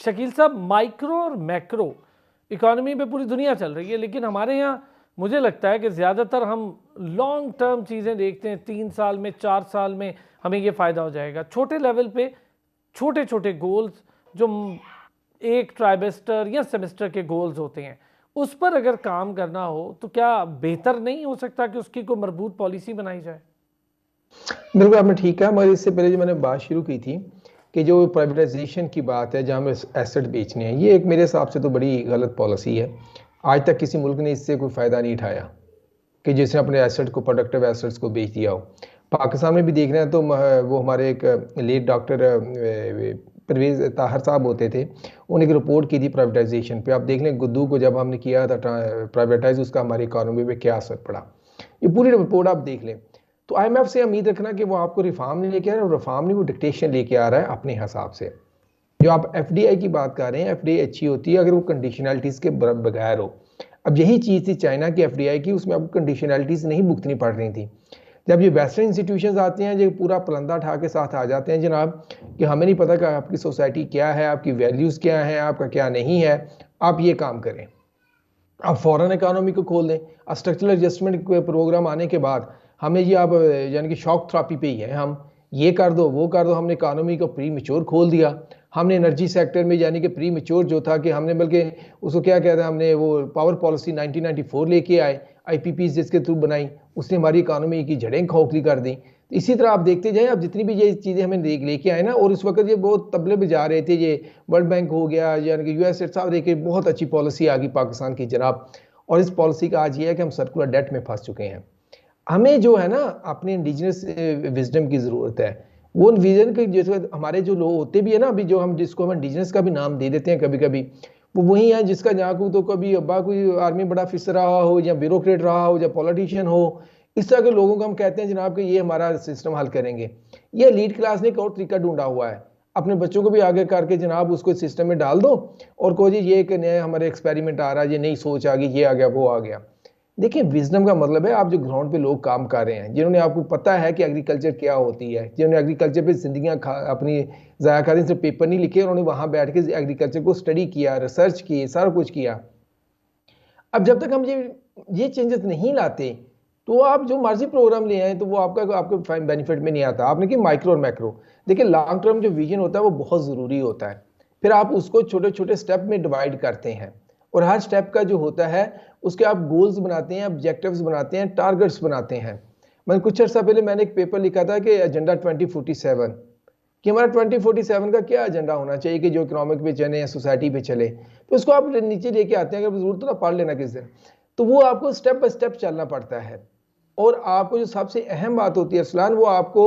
शकील साहब, माइक्रो और macro economy पे पूरी दुनिया चल रही है, लेकिन हमारे यहाँ मुझे लगता है कि ज़्यादातर हम लॉन्ग टर्म चीज़ें देखते हैं। 3 साल में, 4 साल में हमें ये फ़ायदा हो जाएगा। छोटे लेवल पे छोटे छोटे गोल्स जो एक ट्राइबेस्टर या सेमेस्टर के गोल्स होते हैं, उस पर अगर काम करना हो तो क्या बेहतर नहीं हो सकता कि उसकी कोई मजबूत पॉलिसी बनाई जाए? बिल्कुल, आपने ठीक कहा। मगर इससे पहले जो मैंने बात शुरू की थी कि जो प्राइवेटाइजेशन की बात है, जहाँ हमें एसेट बेचने हैं, ये एक मेरे हिसाब से तो बड़ी गलत पॉलिसी है। आज तक किसी मुल्क ने इससे कोई फ़ायदा नहीं उठाया कि जिसने अपने एसेट को, प्रोडक्टिव एसेट्स को बेच दिया हो। पाकिस्तान में भी देख रहे हैं तो वो हमारे एक लेट डॉक्टर परवेज़ ताहर साहब होते थे, उन्होंने एक रिपोर्ट की थी प्राइवेटाइजेशन पे। आप देख लें गुद्दू को जब हमने किया था प्राइवेटाइज, उसका हमारी इकॉनमी पे क्या असर पड़ा, ये पूरी रिपोर्ट आप देख लें। तो आईएमएफ से उम्मीद रखना कि वो आपको रिफॉर्म नहीं लेके आ रहा है, रिफॉर्म नहीं, वो डिक्टेशन लेके आ रहा है अपने हिसाब से। जो आप एफडीआई की बात कर रहे हैं, एफडीआई अच्छी होती है अगर वो कंडीशनलिटीज़ के बगैर हो। अब यही चीज़ थी चाइना की एफडीआई की, उसमें आपको कंडीशनलिटीज़ नहीं भुगतनी पड़ रही थी। जब ये वेस्टर्न इंस्टीट्यूशंस आते हैं जो पूरा पलंदा उठा के साथ आ जाते हैं जनाब, कि हमें नहीं पता कि आपकी सोसाइटी क्या है, आपकी वैल्यूज़ क्या हैं, आपका क्या नहीं है, आप ये काम करें, आप फॉरेन इकोनॉमी को खोल दें। स्ट्रक्चरल एडजस्टमेंट प्रोग्राम आने के बाद हमें ये आप यानी कि शॉक थेरेपी पे ही है, हम ये कर दो वो कर दो, हमने इकोनॉमी को प्री मेच्योर खोल दिया। हमने एनर्जी सेक्टर में यानी कि प्री मेच्योर जो था कि हमने, बल्कि उसको क्या कहते हैं, हमने वो पावर पॉलिसी 1994 लेके आए, आईपीपी जिसके थ्रू बनाई, उसने हमारी इकोनॉमी की जड़ें खोखली कर दी। इसी तरह आप देखते जाएं, अब जितनी भी ये चीज़ें हमें लेके आए ना, और इस वक्त ये बहुत तबले बजा रहे थे, ये वर्ल्ड बैंक हो गया यानी कि यूएस साहब, देखिए बहुत अच्छी पॉलिसी आ गई पाकिस्तान की जनाब। और इस पॉलिसी का आज ये है कि हम सर्कुलर डेट में फंस चुके हैं। हमें जो है ना अपने इंडिजिनस विजडम की ज़रूरत है। वो विजन के जैसे हमारे जो लोग होते भी है ना, अभी जो हम जिसको हम इंडिजिनस का भी नाम दे देते हैं कभी कभी, वो वही है जिसका जहाँ को तो कभी अब्बा कोई आर्मी बड़ा अफिसर रहा हो, या ब्यूरोक्रेट रहा हो, या पॉलिटिशियन हो। इस तरह के लोगों को हम कहते हैं जनाब कि ये हमारा सिस्टम हल करेंगे। ये लीड क्लास ने एक और तरीका ढूंढा हुआ है, अपने बच्चों को भी आगे करके जनाब उसको सिस्टम में डाल दो, और कहो जी ये एक नया हमारे एक्सपेरिमेंट आ रहा है, ये नई सोच आ गई, ये आ गया वो आ गया। देखिए, विजडम का मतलब है आप जो ग्राउंड पे लोग काम कर रहे हैं, जिन्होंने, आपको पता है कि एग्रीकल्चर क्या होती है, जिन्होंने एग्रीकल्चर पे जिंदगियां अपनी ज़ाया कर दी, सिर्फ पेपर नहीं लिखे, उन्होंने वहां बैठ के एग्रीकल्चर को स्टडी किया, रिसर्च की, सारा कुछ किया। अब जब तक हम ये चेंजेस नहीं लाते, तो आप जो मर्जी प्रोग्राम ले आए तो वो आपके बेनिफिट में नहीं आता। आपने कि माइक्रो और मैक्रो, देखिए लॉन्ग टर्म जो विजन होता है वो बहुत ज़रूरी होता है। फिर आप उसको छोटे छोटे स्टेप में डिवाइड करते हैं, और हर स्टेप का जो होता है उसके आप गोल्स बनाते हैं, ऑब्जेक्टिव्स बनाते हैं, टारगेट्स बनाते हैं। मैंने कुछ अर्सा पहले मैंने एक पेपर लिखा था कि एजेंडा 2047, कि हमारा 2047 का क्या एजेंडा होना चाहिए कि जो इकोनॉमिक पे चले या सोसाइटी पे चले। तो उसको आप नीचे लेके आते हैं, अगर जरूरत तो ना पढ़ लेना किस दिन। तो वो आपको स्टेप बाय स्टेप चलना पड़ता है। और आपको जो सबसे अहम बात होती है अरसलान, वो आपको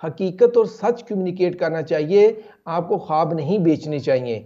हकीकत और सच कम्युनिकेट करना चाहिए, आपको ख्वाब नहीं बेचने चाहिए।